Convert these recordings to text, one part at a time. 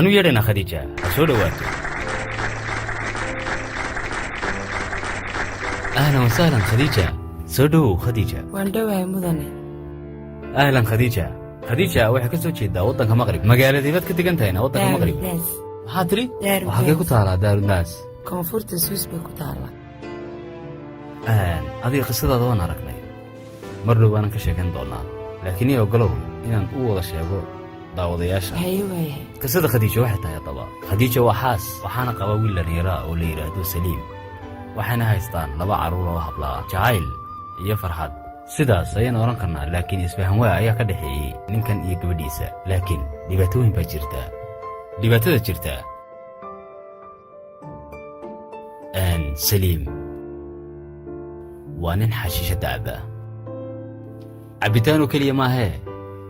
أنا يرينا خديجة أسود واتو. أهلا وسهلا خديجة. سودو خديجة. واندوها مدني. أهلا خديجة. خديجة waxay ka soo jeedaa waddanka Maghrib. Magaaladii baad ka degan tahay waddanka Maghrib. Maxaa tiri? Waxaa ku taala Daarunaas. Koonfurta Swiss bay ku taala. Adiga qisadaada waan aragnay. Mar dhow baan ka sheekan doonaa. Laakiin iyo galow inaan u wada sheego daawadayaasha. Qisada Khadiija waxay tahay daba. Khadiija waa xaas waxaana qaba wiil dhalinyaro oo la yiraahdo Saliim. waxaana haystaan laba caruur oo habla jacayl iyo farxad. sidaas ayaan oran karnaa laakiin isfahan waa ayaa ka dhaxeeyay ninkan iyo gabadhiisa. laakiin dhibaatooyin baa jirta. dhibaatada jirta Saliim waa nin xashiisha dacba. cabitaano keliya maahee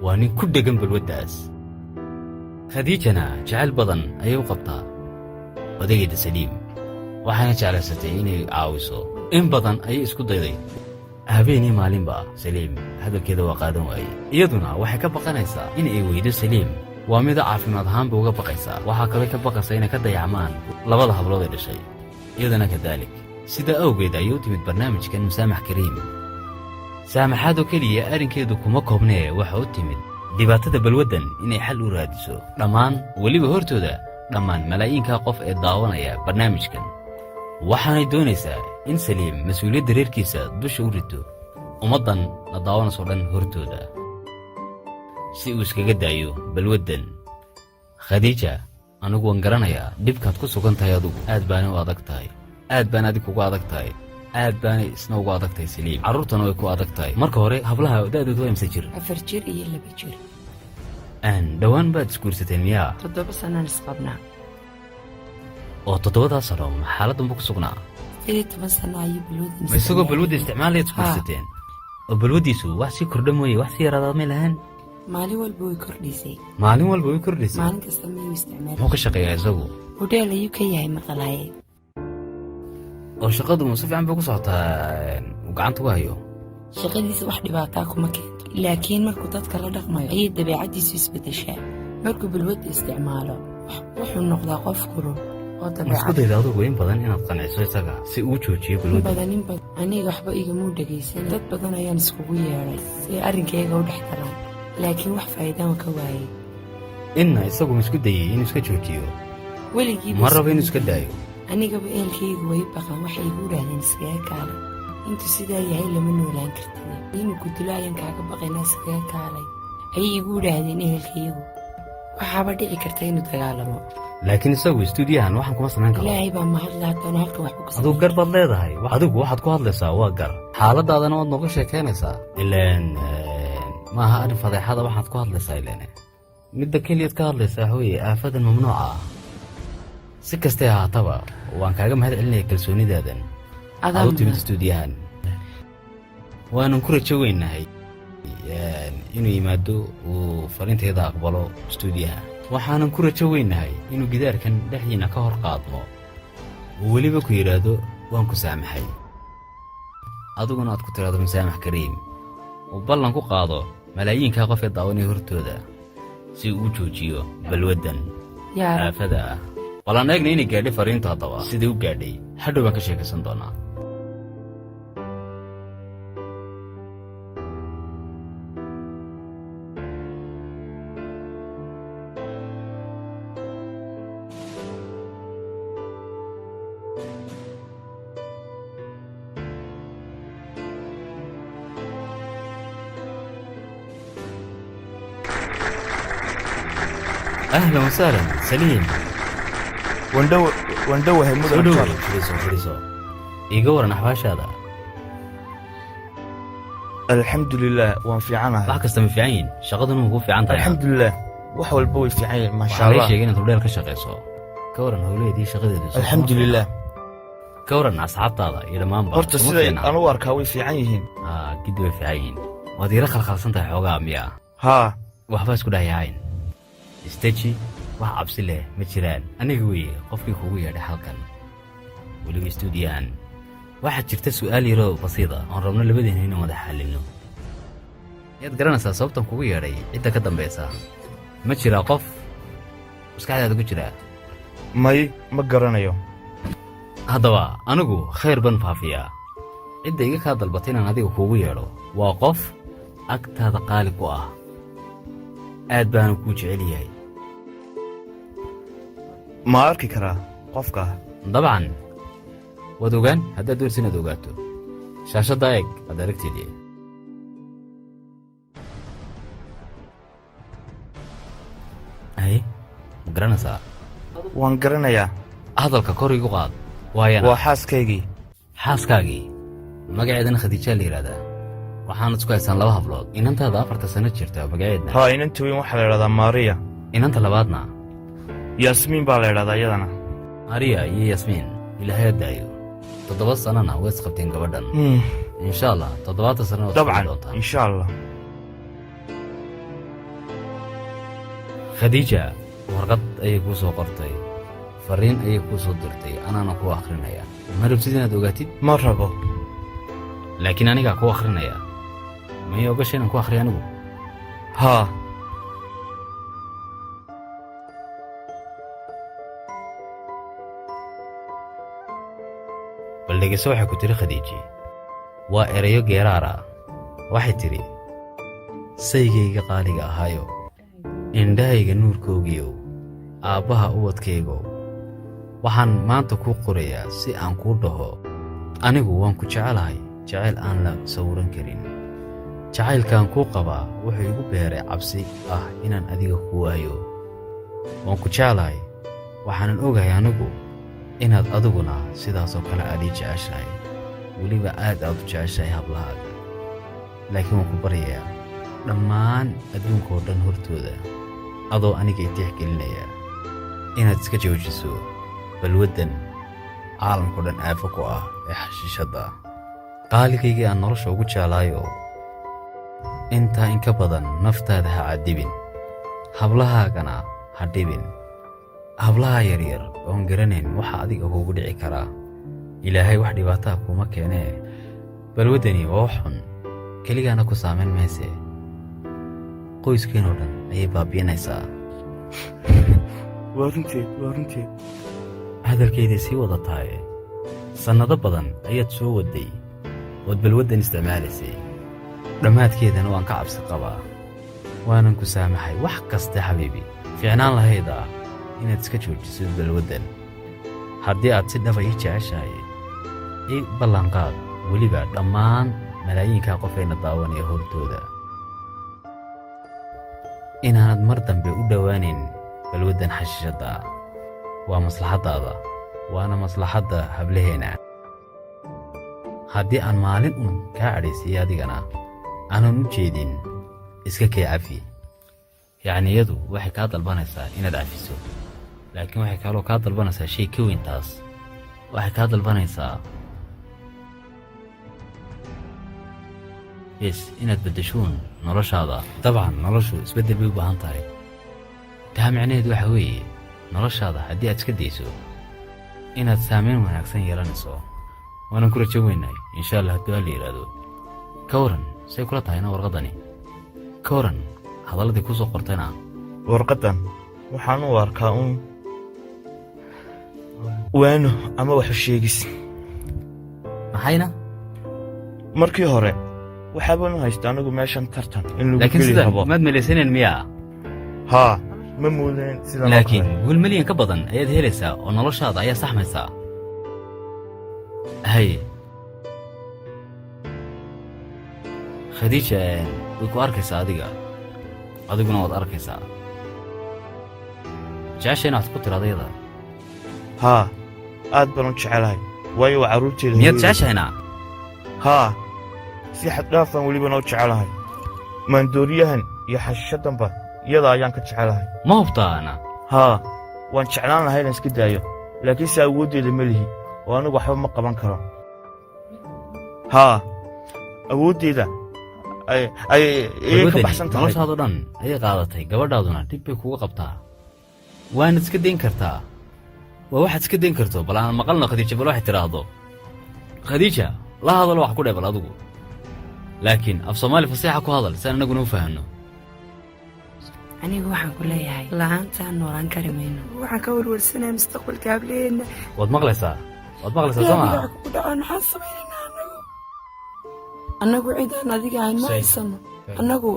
waa nin ku dhegan balwaddaas. khadiijana jacayl badan ayay u qabtaa odaygeeda Saliim waxaana jeclaysatay inay caawiso. in badan ayay isku dayday. habeenii maalinba Saliim hadalkeeda waa qaadan waayey. iyaduna waxay ka baqanaysaa in ay weydo Saliim. waa mida caafimaad ahaanba uga baqaysaa. waxaa kale ka baqaysa inay ka dayacmaan labada hablood ee dhashay. iyadana kadaalik. sida awgeed ayay u timid barnaamijkan Musaamax Kariim. saamaxaadoo keliya arrinkeedu kuma koobnee waxa u timid dhibaatada balwaddan inay xal u raadiso. dhammaan weliba hortooda dhammaan malaayiinka qof ee daawanaya barnaamijkan. waxaanay doonaysaa in Saliim mas'uuliyadda reerkiisa dusha u rito ummaddan la daawanayso dhan hortooda si uu iskaga daayo balwaddan. Khadiija anigu waan garanayaa dhibkaad ku sugan tahay adigu. aad baana u adag tahay. aad baan adig kugu adag tahay. aad baana isna ugu adag tahay Saliim. carruurtana way ku adag tahay. marka hore hablaha da'doodu waa imse jir? 4 jir iyo 2 jir. dhowaan baad isguursateen miyaa? 7 sanaan isqabnaa. oo 7 sano xaaladdan buu ku sugnaa? 10 sano ayuu balwadda ma isagoo balwadda isticmaalayaad isguursateen? oo balwaddiisu wax sii kordha mooye wax sii yaraadaad may lahayn? maalin walba way kordhisay. maalin walba way kordhisay? maalin kasta miyuu isticmaal. muxuu ka shaqeeyaa isagu? hodheel ayuu ka yahay maqalaaye. oo shaqadu si fiican bay ku socotaa uu gacanta ku hayo? shaqadiisa wax dhibaataa kuma keento. laakiin markuu dadka la dhaqmayo ayay dabeecaddiisu isbeddeshaa. markuu balwadda isticmaalo wuxuu noqdaa qof kulul oo dabeecad. isku dayda adugu in badan inaad qanciso isaga si uu joojiyo balwadda? in badan aniga waxba igamuu dhegaysan. dad badan ayaan iskugu yeedhay si ay arrinkayga u dhex galaan. laakiin wax faa'iidaan ka waayey. inna isagu ma isku dayay inuu iska joojiyo? weligii ma rabo inuu iska daayo? anigaba ehelkaygu way baqaan. waxay igu dhahdeen iskaga kaalay. intuu sidaa yahay lama noolaan kartid. inuu ku dilo ayaan kaaga baqaynaa iskaga kaalay ayay igu dhahdeen ehelkaygu. waxaaba dhici karta inuu dagaalamo. laakiin isagu istuudiyahan waxaan kuma samayn karo. ilaahay baa mahadlaa doona halkan wax ku kasay. aduu gar baad leedahay. adigu waxaad ku hadlaysaa waa gar. xaaladaadana waad nooga sheekaynaysaa. ileen maaha arrin fadeexada waxaad ku hadlaysaa. ileen midda keliyaad ka hadlaysaa hooye aafadan mamnuuca ah. si kastay ahaataba waan kaaga mahad celinaya kalsoonidaadan aad u timid istuudiyahan. waanan ku rajo weynahay inuu yimaado uu fariinteeda aqbalo istuudiyaha. waxaanan ku rajo weynahay inuu gidaarkan dhexdiina ka hor qaadmo uu weliba ku yidhaahdo waan ku saamaxay. adiguna aad ku tiraahdo Musaamax Kariim. uu ballan ku qaado malaayiinka qof ee daawanaya hortooda si uu u joojiyo balwaddan aafada ah. walaan eegna inay gaadhay fariintu haddaba sidai u gaadhay hadhow baan ka sheekaysan doonaa. أهلا وسهلا سليم. وندوه مدن فريسو يقور نحواش هذا. الحمد لله وان في عنها. wax kasta ma fiican shaqaduna ugu fiican tahay. الحمد لله wax walba way fiican ma sha Allah. sheegay inaad hordeel ka shaqeyso. ka waran hawleedii shaqadeedu. الحمد لله. ka waran asxaabtaada iyo dhammaan horta sida aan u arkaa way fiican yihiin. gid way fiican yihiin. waad ira khalkhalsan tahay xoogaa miya? waxba isku dhayahayn. istaji wax cabsi leh ma jiraan. aniga weeye qofkii kugu yeedhay halkan weliba istuudiyahan. waxaa jirta su'aal yaroo basiida oon rabno labadeena inaan wada xalilno. yaad garanaysaa sababtan kugu yeedhay cidda ka dambaysa? ma jiraa qof maskaxdaada ku jira? may ma garanayo. haddaba anigu khayr baan faafiyaa. cidda iga kaa dalbatay inaan adiga kuugu yeedho waa qof agtaada qaali ku ah, aad baanu kuu jecel yahay. ma arki karaa qofka? dabcan waad ogaan haddaad doorsi inaad ogaato. shaashadda eeg aad aragteedii. haye ma garanaysaa? waan garanayaa. hadalka kor igu qaad. waayana waa xaaskaygii. xaaskaagii magaceedana khadiijaa la yidhahdaa. waxaana isku haysaan 2 hablood. inantaada 4 sano jirta magaceedna? haa, inanta weyn waxaa la idhahdaa maariya. inanta labaadna? yaasmiin baa la idhahdaa iyadana. maariya iyo yasmiin ilaahay ha daayo. 7 sanana way isqabteen gabadhan. insha allah 7 sano dabcan insha allah. khadiija warqad ayay kuu soo qortay, fariin ayay kuu soo dirtay, anaana kuu akhrinaya. ma rabtid inaad ogaatid? ma rabo. laakiin anigaa kuu akhrinaya. may ogasha inaan ku akhriyo anigu? haa. bal dhegeyso waxay ku tiri khadiiji. waa erayo geeraara. waxay tidhi, saygayga qaaliga ahaayo, indhahayga nuurkoogiyow, aabbaha ubadkaygow, waxaan maanta kuu qorayaa si aan kuu dhaho, anigu waan ku jecelahay jacayl aan la sawiran karin. jacaylkaan kuu qabaa wuxuu igu beeray cabsi ah inaan adiga ku waayo. waan ku jeclahay, waxaanan ogahay anigu inaad adiguna sidaasoo kale aad ii jeceshahay, weliba aad u jeceshahay hablahaaga. laakiin waan ku baryayaa dhammaan adduunkoo dhan hortooda, adoo aniga itixgelinaya, inaad iska joojiso balwaddan caalamkao dhan aafo ku ah ee xashiishadda. qaaligaygii aan nolosha ugu jeclaayo, intaa in ka badan naftaada ha caddibin, hablahaagana ha dhibin. hablaha yaryar oon garanayn waxa adiga kuugu dhici karaa. ilaahay wax dhibaataa kuma keenee, balwaddani waa wax xun, keligaana ku saamayn mayse, qoyskeenoo dhan ayay baabi'inaysaa. waa runteed. hadalkeydii sii wada tahay. sannado badan ayaad soo wadday ood balwaddan isticmaalaysay. dhammaadkeedana waan ka cabsi qabaa. waanan ku saamaxay wax kasta xabiibi. fiicnaan lahayda inaad iska joojisid balwaddan. haddii aad si dhaba ii jeceshahay, ii ballanqaad, weliba dhammaan malaayiinkaa qofayna daawanaya hortooda, inaanad mar dambe u dhowaanayn balwaddan xashiishadda. waa maslaxaddaada, waana maslaxadda hablaheena. haddii aan maalin un kaa cadhaysiiyo adigana aanan u jeedin, iska kee cafi. yacniyadu waxay kaa dalbanaysaa inaad cafiso, laakiin waxay kaloo kaa dalbanaysaa shay ka weyn taas. waxay kaa dalbanaysaa inaad beddeshuun noloshaada. dabcan noloshu isbeddel bay u baahan tahay. taa micnaheedu waxa weeye noloshaada haddii aad iska dayso, inaad saamayn wanaagsan yeelanayso. waanan ku rajo weynahay insha allah hadduu alla yidhaahdo. ka waran say kula tahayna warqaddani? ka waran hadalladii kuu soo qortayna? warqaddan waxaan u arkaa waano ama waxu sheegis. maxayna? markii hore waxaabaan u haysta anigu meeshan tartan in lagu laakiin geli sidan rabo. maad malaysaneen miyaa? haa, ma moodayn sidan oo laakiin kale. guul milyan ka badan ayaad helaysaa oo noloshaada ayaa saxmaysaa. hay khadiija way ku arkaysaa adiguna waad arkaysaa. jeceshayna waxaad ku tiraadayada. haa, aad baan u jecelahay, waayo waa carruurteeda. miyaad hooyadeed. jeceshahayna? haa, si xad dhaafaan weliba noo jecelahay. maandooriyahan iyo xashiishaddanba iyada ayaan ka jecelahay. ma hubtaana? haa, waan jeclaan lahay inaan iska daayo, laakiinse awooddeeda ma lihi oo anigu waxba ma qaban karo. haa, awooddeeda ayay ka baxsan tahay. noloshaadoo dhan ayay qaadatay, gabadhaaduna dhib bay kuga qabtaa. waanad iska dayn kartaa. waa waxaad iska dayn karto. bal aan maqalno khadiija, bal waxay tidhaahdo. khadiija la hadalo wax ku dheh bal adigu, laakiin af soomaali fasiixa ku hadal si aan annaguna u fahanno. anigu waxaan ku leeyahay la'aantaan noolaan kari mayno waxaan ka warwarsanaya mustaqbalka hableena waad maqlaysaa soo maaha ku dhacaan maxaan samaynaynaa annagu cidaan adiga ahayn ma haysano annagu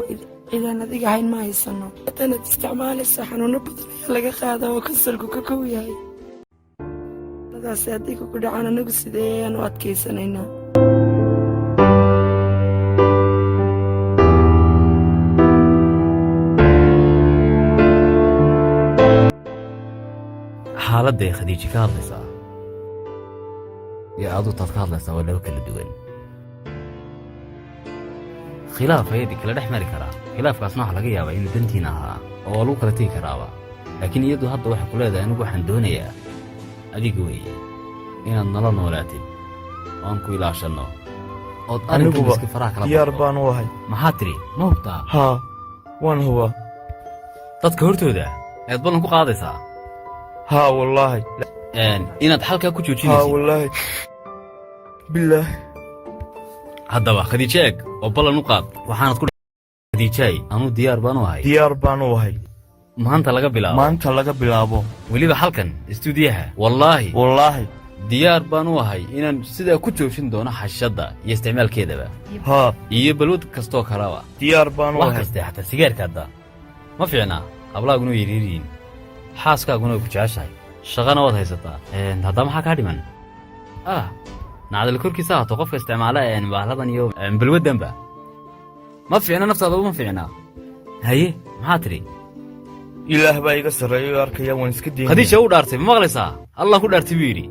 cidaan adiga ahayn ma haysano hadanaad isticmaalaysaa xanuuno badan ayaa laga qaadaa oo kasalku ka kow yahay nadaasi adiga ku dhacaan annagu sidee ayaan u adkaysanaynaa xaaladday khadiiji ka hadlaysaa iyo aduu taad ka hadlaysaa waa laba kala duwan khilaaf ayadii kala dhex mari karaa khilaafkaasna waxaa laga yaabaa inuu dantiina ahaa oo lagu kala tegi karaaba laakiin iyadu hadda waxay ku leedahay anigu waxaan doonayaa adiga weeye inaad nala noolaatid oan ku ilaashanno ood arrinkan iska faraha kala diyaar baan u ahay maxaa tiri ma hubtaa haa waan hubaa dadka hortooda ayaad ballan ku qaadaysaa haa wallaahi inaad halkaa ku haa joojinaysid wallaahi bilaahi haddaba khadiijo eeg oo ballan u qaad waxaanad ku khadiijaay anuu diyaar baan u ahay diyaar baan u ahay maanta laga bilaabo weliba halkan istuudiyaha wallaahi diyaar baan u ahay inaan sidaa ku joojin doono xashadda iyo isticmaalkeedaba haa iyo balwad kastoo kaleba diyaar baan u wax ahay kaste xataa sigaarka hadda ma fiicnaa hablaaguna way yaryaryihiin xaaskaaguna way ku jeceshahay shaqana waad haysataa haddaa maxaa kaa dhiman nacdal korkiisa haato qofka isticmaala bahladan iyo balwaddanba ma fiicna naftaada uma fiicnaa haye maxaa tidhi ilaah baa iga sarreeya oo arkaya waan iska daynaya khadiija u dhaartay ma maqlaysaa allah ku dhaartay buu yidhi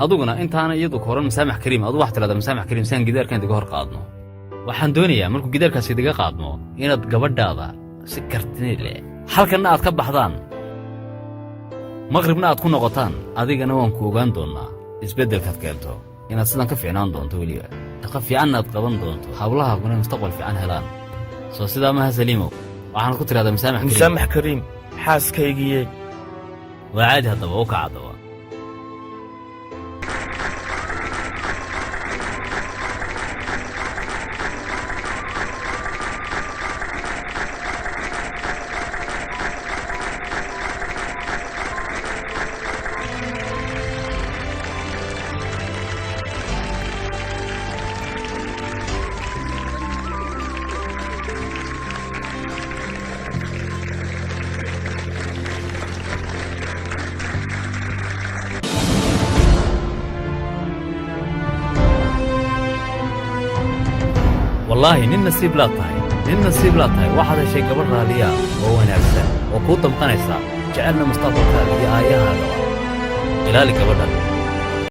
aduguna intaana iyadu ka horan masaamax kariim adu wax tirahda masaamax kariim saan gidaarkan idiga hor qaadno waxaan doonayaa markuu gidaarkaas idiga qaadno inaad gabadhaada si kartini leh halkanna aad ka baxdaan maqribna aad ku noqotaan adigana waan ku ogaan doonnaa isbeddelkaad keento inaad sidan ka fiicnaan doonto weliba shaqo fiicanna aad qaban doonto hablahaaguna mustaqbal fiican helaan soo sidaa maha saliimow waxaanad ku tidhahdaa masaamax kariim xaaskaygiiye waa caadi haddaba u kaca haddaba wallaahi nin nasiib laad tahay waxaad heshay gabadh raaliya oo wanaagsan oo kuu damqanaysa jecelna mustaqbalkaaga iyo aayahaagaba ilaali gabadhan